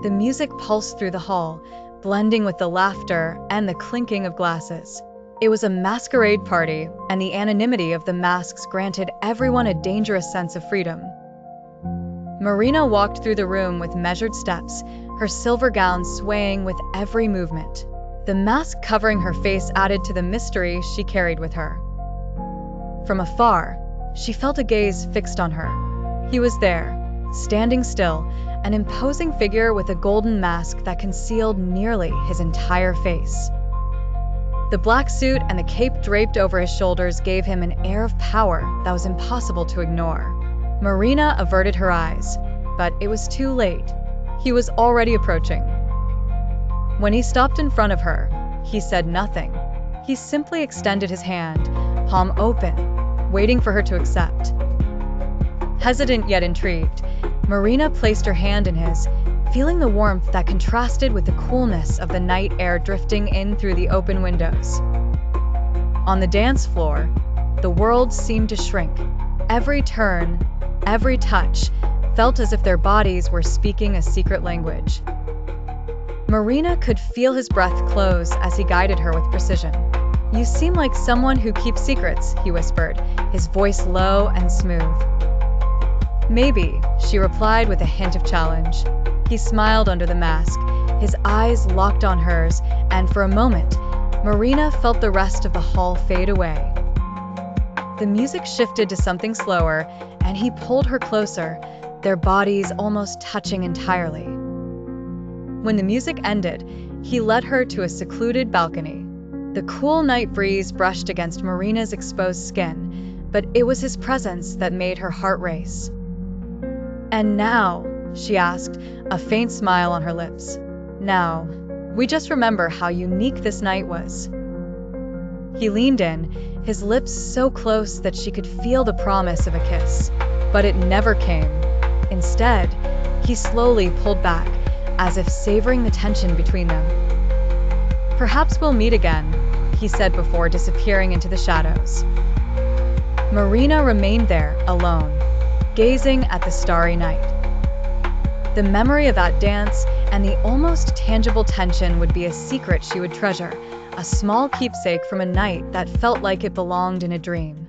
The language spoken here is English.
The music pulsed through the hall, blending with the laughter and the clinking of glasses. It was a masquerade party, and the anonymity of the masks granted everyone a dangerous sense of freedom. Marina walked through the room with measured steps, her silver gown swaying with every movement. The mask covering her face added to the mystery she carried with her. From afar, she felt a gaze fixed on her. He was there, standing still, an imposing figure with a golden mask that concealed nearly his entire face. The black suit and the cape draped over his shoulders gave him an air of power that was impossible to ignore. Marina averted her eyes, but it was too late. He was already approaching. When he stopped in front of her, he said nothing. He simply extended his hand, palm open, waiting for her to accept. Hesitant yet intrigued, Marina placed her hand in his, feeling the warmth that contrasted with the coolness of the night air drifting in through the open windows. On the dance floor, the world seemed to shrink. Every turn, every touch, felt as if their bodies were speaking a secret language. Marina could feel his breath close as he guided her with precision. "You seem like someone who keeps secrets," he whispered, his voice low and smooth. "Maybe," she replied with a hint of challenge. He smiled under the mask, his eyes locked on hers, and for a moment, Marina felt the rest of the hall fade away. The music shifted to something slower, and he pulled her closer, their bodies almost touching entirely. When the music ended, he led her to a secluded balcony. The cool night breeze brushed against Marina's exposed skin, but it was his presence that made her heart race. "And now," she asked, a faint smile on her lips. "Now, we just remember how unique this night was." He leaned in, his lips so close that she could feel the promise of a kiss, but it never came. Instead, he slowly pulled back, as if savoring the tension between them. "Perhaps we'll meet again," he said before disappearing into the shadows. Marina remained there, alone, gazing at the starry night. The memory of that dance and the almost tangible tension would be a secret she would treasure, a small keepsake from a night that felt like it belonged in a dream.